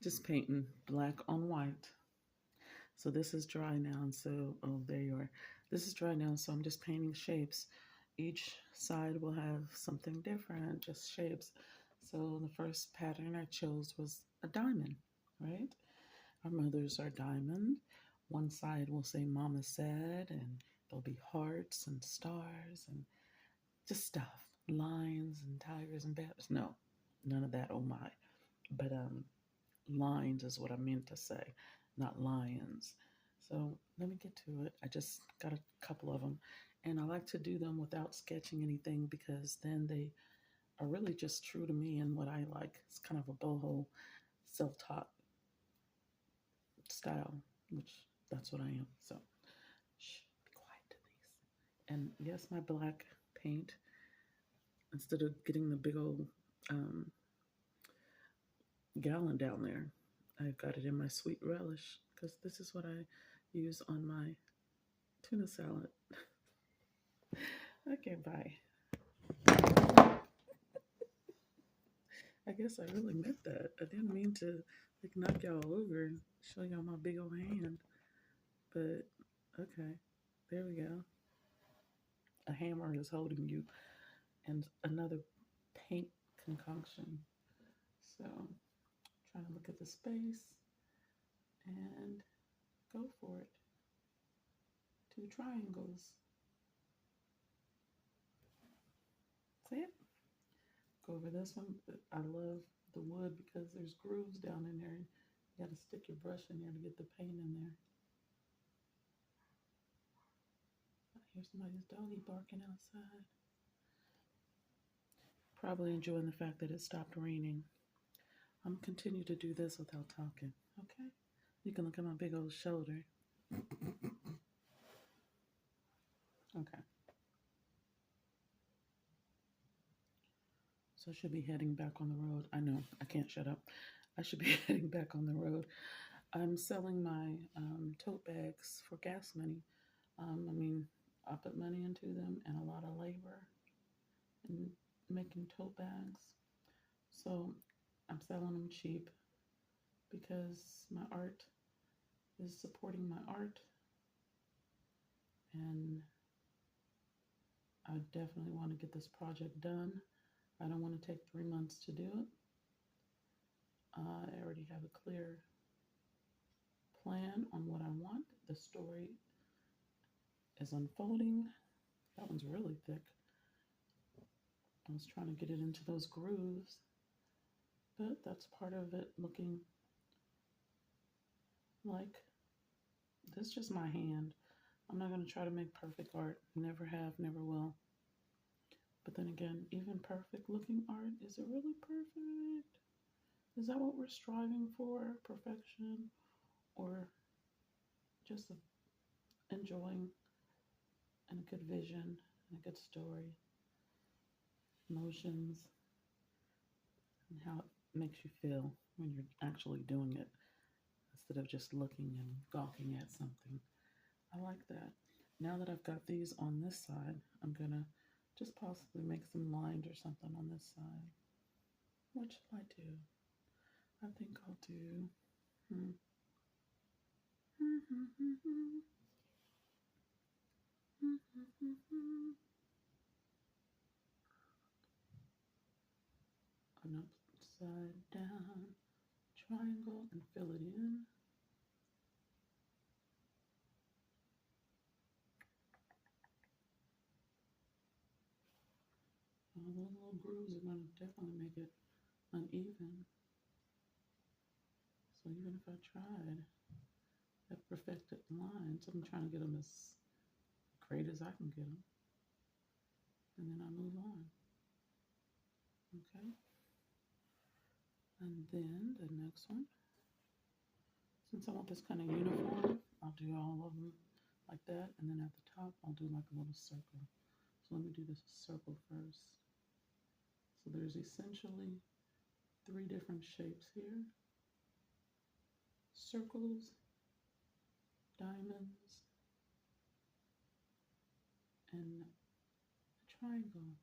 Just painting black on white. So this is dry now, and so oh, there you are. This is dry now, so I'm just painting shapes. Each side will have something different, just shapes. So the first pattern I chose was a diamond, right? Our mothers are diamond. One side will say Mama said, and there'll be hearts and stars and just stuff, lions and tigers and bears. No, none of that. Oh my! But lines is what I meant to say, not lions. So let me get to it. I just got a couple of them, and I like to do them without sketching anything because then they are really just true to me and what I like. It's kind of a boho, self-taught style, which that's what I am. So, shh, be quiet, Denise. And yes, my black paint, instead of getting the big old um, gallon down there, I've got it in my sweet relish because this is what I use on my tuna salad. Okay, bye. I guess I really meant that. I didn't mean to like knock y'all over and show y'all my big old hand, but okay, there we go. A hammer is holding you, and another paint concoction. So, trying to look at the space and go for it. Two triangles. That's it. Go over this one. I love the wood because there's grooves down in there. You got to stick your brush in there to get the paint in there. I hear somebody's doggy barking outside. Probably enjoying the fact that it stopped raining. I'm gonna continue to do this without talking. Okay? You can look at my big old shoulder. Okay. So I should be heading back on the road. I know, I can't shut up. I should be heading back on the road. I'm selling my tote bags for gas money. I mean, I put money into them and a lot of labor in making tote bags. So I'm selling them cheap because my art is supporting my art, and I definitely want to get this project done. I don't want to take 3 months to do it. I already have a clear plan on what I want. The story is unfolding. That one's really thick. I was trying to get it into those grooves, but that's part of it looking like this is just my hand. I'm not going to try to make perfect art. Never have, never will. But then again, even perfect looking art, is it really perfect? Is that what we're striving for? Perfection? Or just enjoying and a good vision and a good story, emotions, and how it makes you feel when you're actually doing it instead of just looking and gawking at something. I like that. Now that I've got these on this side, I'm gonna just possibly make some lines or something on this side. What should I do? I think I'll do hmm, an upside down triangle and fill it in. Those little grooves are going to definitely make it uneven. So even if I tried at perfected lines, I'm trying to get them as great as I can get them. And then I move on. Okay. And then the next one, since I want this kind of uniform, I'll do all of them like that. And then at the top, I'll do like a little circle. So let me do this circle first. So there's essentially three different shapes here: circles, diamonds, and a triangle.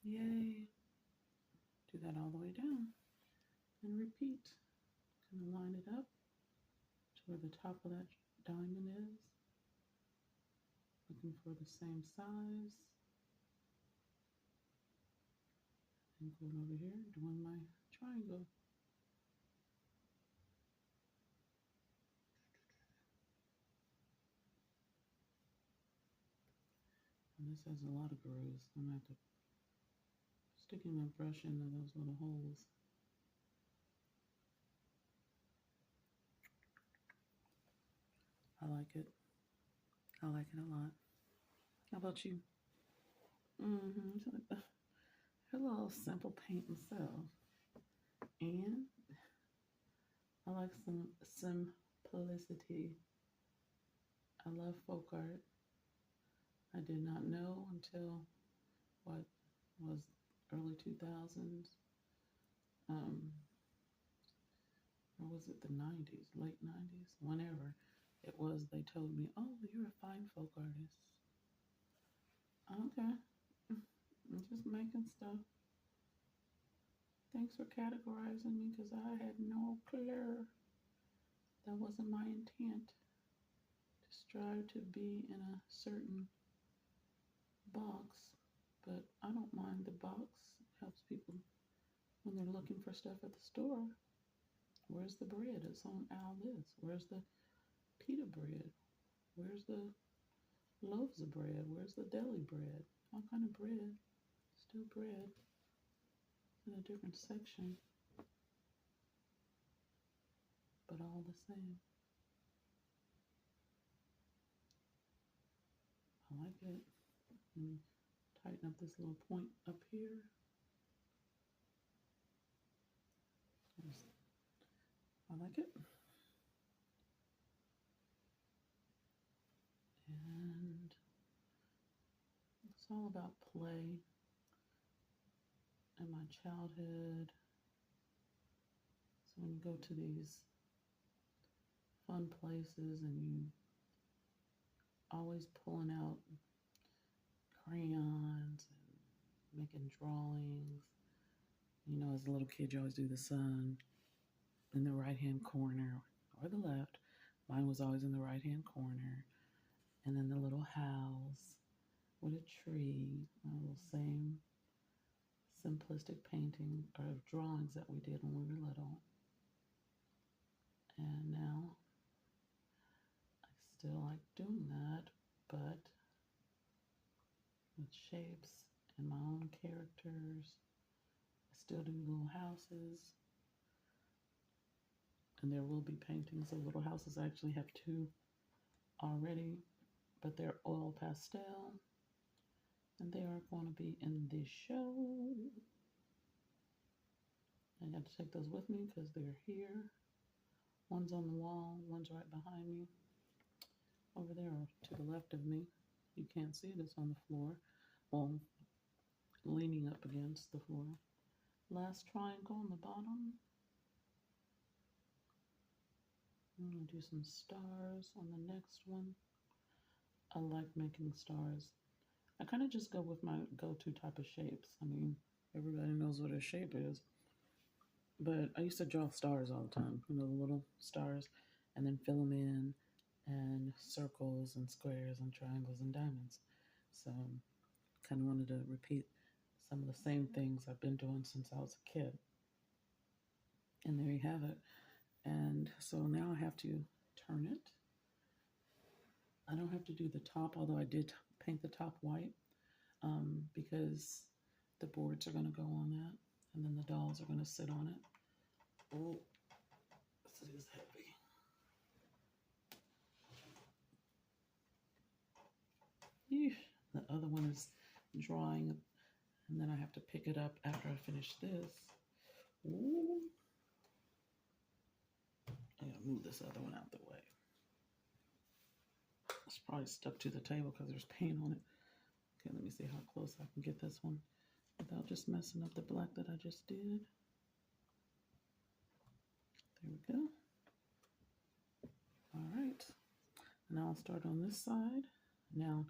Yay. Do that all the way down. and repeat. Kind of line it up to where the top of that diamond is. Looking for the same size. And going over here, doing my triangle. And this has a lot of grooves. I'm going to have to stick my brush into those little holes. I like it. I like it a lot. How about you? Mm-hmm. A little simple paint myself. And I like some simplicity. I love folk art. I did not know until what was early 2000s, or was it the 90s, late 90s, whenever it was, they told me, oh, you're a fine folk artist. Okay, I'm just making stuff. Thanks for categorizing me because I had no clue. That wasn't my intent to strive to be in a certain box, but I don't mind the box. It helps people when they're looking for stuff at the store. Where's the bread? It's on Al this. Where's the pita bread? Where's the loaves of bread? Where's the deli bread? All kind of bread. Still bread in a different section, but all the same. I like it. Let me tighten up this little point up here. I like it. And it's all about play and my childhood. So when you go to these fun places and you always pulling out crayons and making drawings. You know, as a little kid, you always do the sun in the right-hand corner or the left. Mine was always in the right-hand corner. And then the little house with a tree, the same simplistic painting or drawings that we did when we were little. And now I still like doing that, but with shapes and my own characters. I still do little houses. And there will be paintings of little houses. I actually have two already, but they're oil pastel. And they are going to be in the show. I got to take those with me because they're here. One's on the wall, one's right behind me. Over there to the left of me. You can't see it, it's on the floor. Well, leaning up against the floor. Last triangle on the bottom. I'm going to do some stars on the next one. I like making stars. I kind of just go with my go-to type of shapes. I mean, everybody knows what a shape is. But I used to draw stars all the time, you know, the little stars, and then fill them in, and circles and squares and triangles and diamonds. So kind of wanted to repeat some of the same things I've been doing since I was a kid. And there you have it. And so now I have to turn it. I don't have to do the top, although I did paint the top white, because the boards are going to go on that, and then the dolls are going to sit on it. Oh, this is heavy. Eesh. The other one is drying, and then I have to pick it up after I finish this. Ooh. I gotta move this other one out the way. It's probably stuck to the table because there's paint on it. Okay, let me see how close I can get this one without just messing up the black that I just did. There we go. All right. Now I'll start on this side. Now,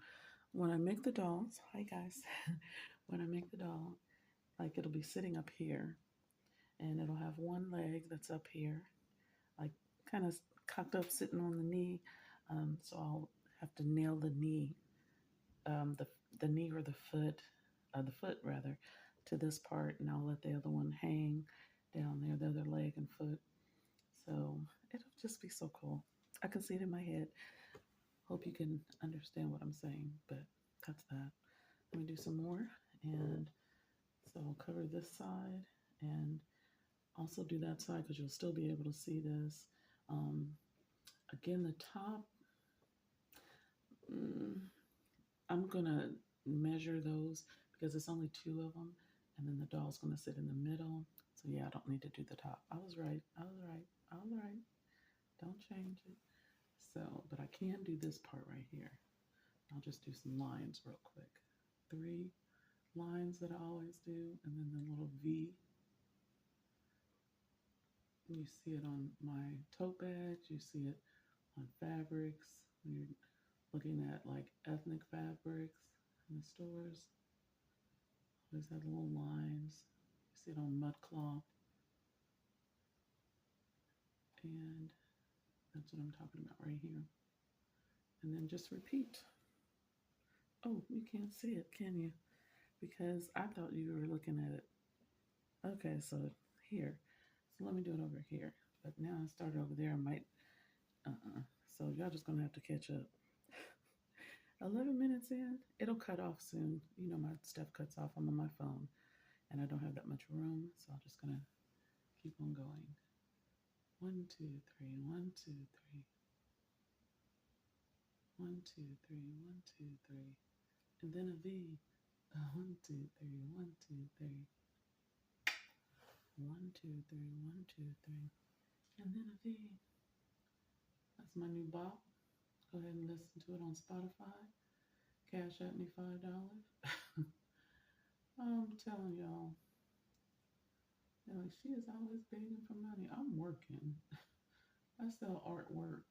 when I make the dolls, hi guys, when I make the doll, like it'll be sitting up here, and it'll have one leg that's up here, like kind of cocked up, sitting on the knee. So I'll have to nail the knee, um, the the knee or the foot rather, to this part, and I'll let the other one hang down there, the other leg and foot. So it'll just be so cool. I can see it in my head. Hope you can understand what I'm saying, but that's that. Let me do some more, and so I'll cover this side and also do that side because you'll still be able to see this. Um, Again, the top, mm, I'm gonna measure those because it's only two of them, and then the doll's gonna sit in the middle. So yeah, I don't need to do the top. I was right. I was right. I was right. Don't change it. So, but I can do this part right here. I'll just do some lines real quick. 3 lines that I always do, and then the little V. You see it on my tote bags. You see it on fabrics. When you're looking at like ethnic fabrics in the stores, always have little lines. You see it on mud cloth, and that's what I'm talking about right here. And then just repeat. Oh, you can't see it, can you? Because I thought you were looking at it. Okay, so here. So let me do it over here. But now I started over there. I might, so y'all just gonna have to catch up. 11 minutes in, it'll cut off soon. You know, my stuff cuts off. I'm on my phone and I don't have that much room. So I'm just gonna keep on going. 1, 2, 3, 1, 2, 3. 1, 2, 3, 1, 2, 3. And then a V. 1, 2, 3, 1, 2, 3. 1, 2, 3, 1, 2, 3. And then a V. That's my new bop. Go ahead and listen to it on Spotify. Cash at me $5. I'm telling y'all, they're like, she is always begging for money. I'm working. I sell artwork.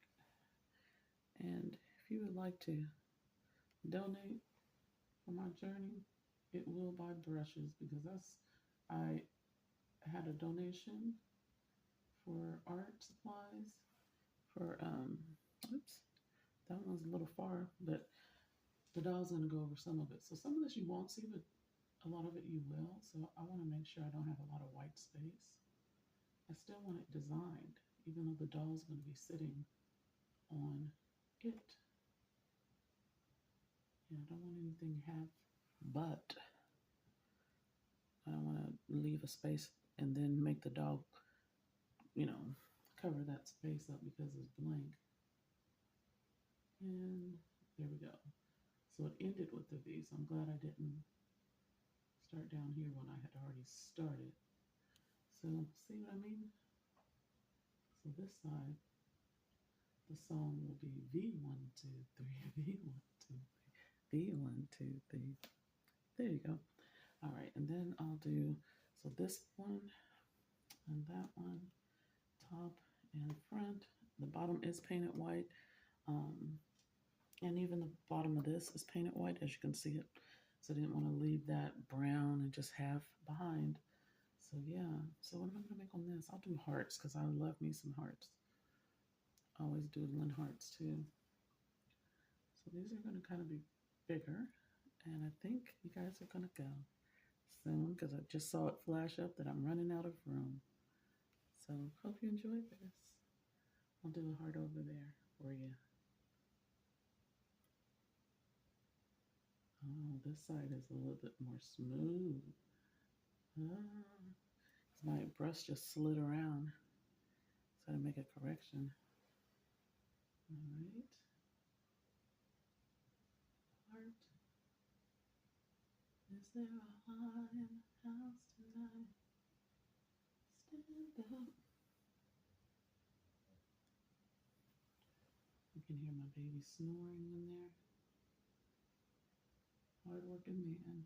And if you would like to donate for my journey, it will buy brushes because I had a donation for art supplies for, oops, that one's a little far, but the doll's gonna go over some of it. So some of this you won't see, but a lot of it you will. So I want to make sure I don't have a lot of white space. I still want it designed, even though the doll's going to be sitting on it. Yeah, I don't want anything half, but I don't want to leave a space and then make the dog, you know, cover that space up because it's blank. And there we go. So it ended with the V, so I'm glad I didn't start down here when I had already started. So see what I mean? So this side, the song will be V1, 2, 3, V1, 2, 3, V1, 2, 3. There you go. All right, and then I'll do, so this one and that one, top and front. The bottom is painted white. And even the bottom of this is painted white, as you can see it. So I didn't want to leave that brown and just half behind. So yeah, so what am I gonna make on this? I'll do hearts because I love me some hearts. I always doodling hearts too. So these are gonna kind of be bigger. And I think you guys are gonna go soon because I just saw it flash up that I'm running out of room. So hope you enjoyed this. I'll do a heart over there for you. Oh, this side is a little bit more smooth. Ah, my brush just slid around. So I make a correction. All right. Heart. Is there a heart in the house tonight? Stand up. You can hear my baby snoring in there. Hard working man.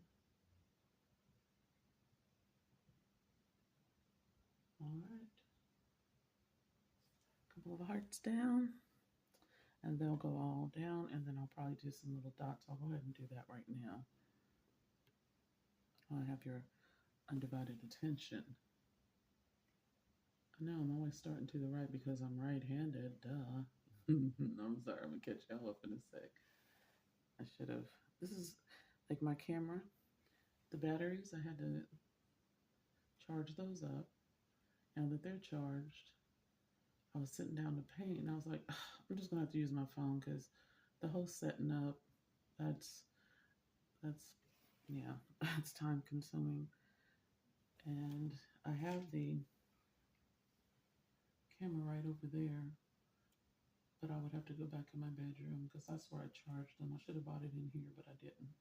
All right. Couple of hearts down. And they'll go all down, and then I'll probably do some little dots. I'll go ahead and do that right now. I have your undivided attention. I know I'm always starting to the right because I'm right-handed. Duh. I'm sorry. I'm gonna catch y'all up in a sec. I should have. This is like my camera. The batteries. I had to charge those up. Now that they're charged, I was sitting down to paint, and I was like, I'm just gonna have to use my phone because the whole setting up. That's that's yeah. That's time consuming. And I have the camera right over there, but I would have to go back in my bedroom because that's where I charged them. I should have bought it in here, but I didn't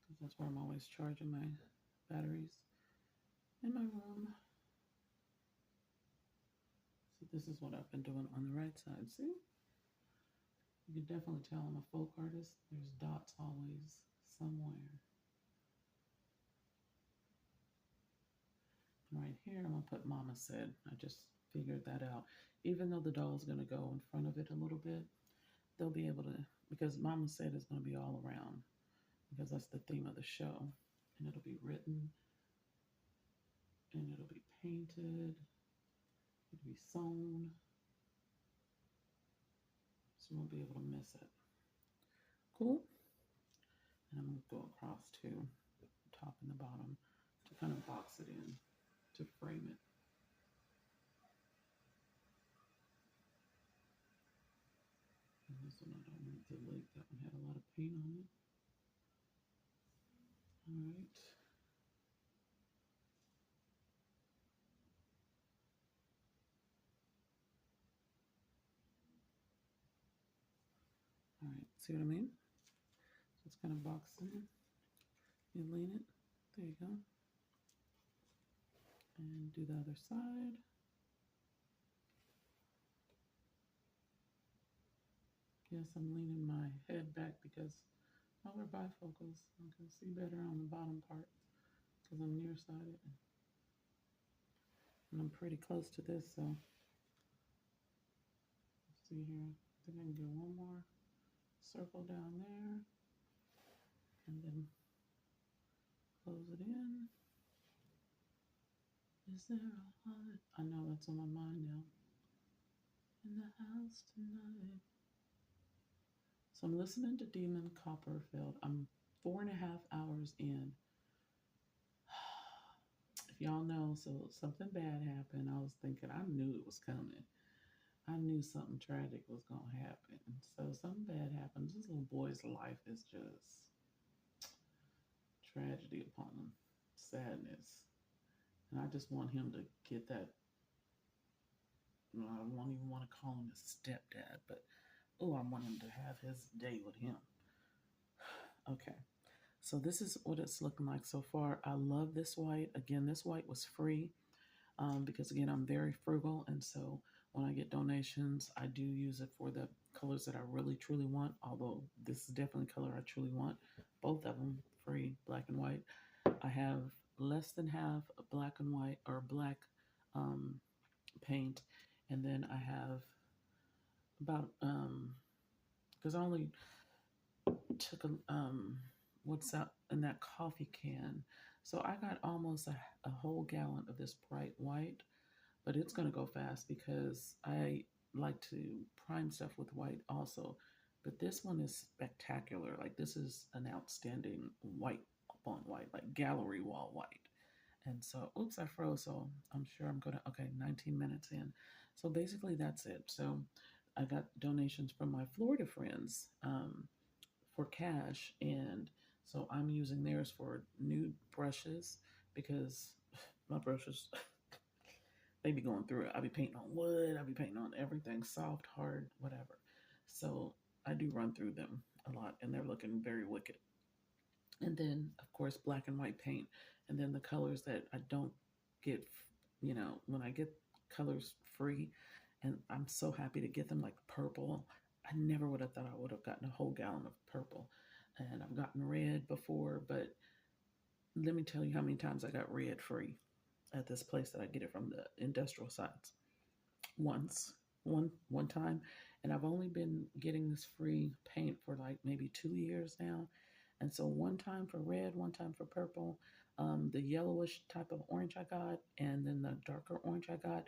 because that's where I'm always charging my batteries in my room. So this is what I've been doing on the right side. See, you can definitely tell I'm a folk artist. There's dots always somewhere. Right here, I'm gonna put Mama Said. I just figured that out. Even though the doll's gonna go in front of it a little bit, they'll be able to, because Mama Said is gonna be all around, because that's the theme of the show. And it'll be written, and it'll be painted, it'll be sewn, so you won't be able to miss it. Cool. And I'm gonna go across to the top and the bottom to kind of box it in, to frame it. And this one I don't want to delete. That one had a lot of paint on it. All right. All right. See what I mean? So it's kind of boxed in. You lean it. There you go. And do the other side. Yes, I'm leaning my head back because I wear bifocals. I can see better on the bottom part because I'm nearsighted. And I'm pretty close to this, so let's see here. I think I can get one more circle down there and then close it in. Is there a heart? I know that's on my mind now. In the house tonight. So I'm listening to Damon Copperfield. I'm 4.5 hours in. If y'all know, so something bad happened. I was thinking, I knew it was coming. I knew something tragic was gonna happen. So something bad happens. This little boy's life is just tragedy upon sadness. And I just want him to get that. I don't even want to call him his stepdad, but oh, I want him to have his day with him. Okay, so this is what it's looking like so far. I love this white. Again, this white was free because, again, I'm very frugal. And so when I get donations, I do use it for the colors that I really, truly want. Although this is definitely the color I truly want. Both of them free, black and white. I have less than half black and white or black um, paint. And then I have about, because I only took what's that in that coffee can. So I got almost a whole gallon of this bright white, but it's gonna go fast because I like to prime stuff with white also. But this one is spectacular. Like this is an outstanding white on white, like gallery wall white. And so, oops, I froze. So I'm sure I'm gonna, okay, 19 minutes in. So basically that's it. So I got donations from my Florida friends. For cash. And so I'm using theirs for nude brushes because my brushes, they be going through it. I be painting on wood, I be painting on everything, soft, hard, whatever. So I do run through them a lot and they're looking very wicked. And then, of course, black and white paint. And then the colors that I don't get, when I get colors free, and I'm so happy to get them like purple. I never would have thought I would have gotten a whole gallon of purple. And I've gotten red before, but let me tell you how many times I got red free at this place that I get it from, the industrial sites. Once, one time, and I've only been getting this free paint for like maybe 2 years now. And so one time for red, one time for purple, the yellowish type of orange I got, and then the darker orange I got.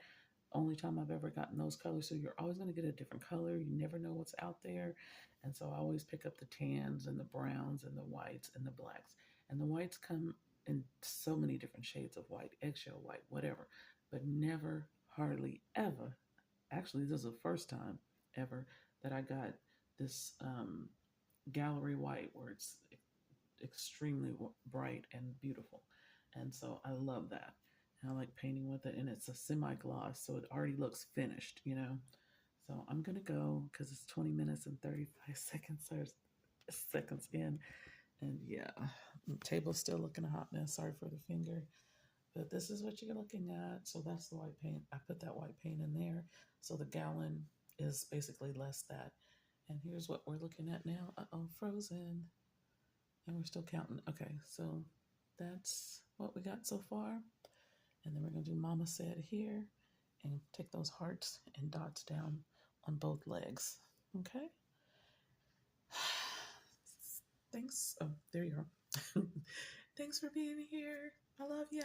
only time I've ever gotten those colors. So you're always going to get a different color. You never know what's out there. And so I always pick up the tans and the browns and the whites and the blacks. And the whites come in so many different shades of white, eggshell white, whatever, but never, hardly ever. Actually, this is the first time ever that I got this gallery white where it's extremely bright and beautiful. And so I love that. And I like painting with it. And it's a semi gloss, so it already looks finished, you know? So I'm going to go because it's 20 minutes and 35 seconds, or seconds in. And yeah, the table's still looking a hot mess. Sorry for the finger. But this is what you're looking at. So that's the white paint. I put that white paint in there. So the gallon is basically less that. And here's what we're looking at now. Uh-oh, frozen. And we're still counting. Okay, so that's what we got so far. And then we're going to do Mama Said here and take those hearts and dots down on both legs. Okay? Thanks. Oh, there you are. Thanks for being here. I love ya.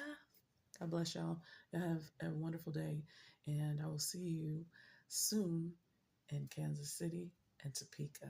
God bless y'all. Y'all have a wonderful day. And I will see you soon in Kansas City and Topeka.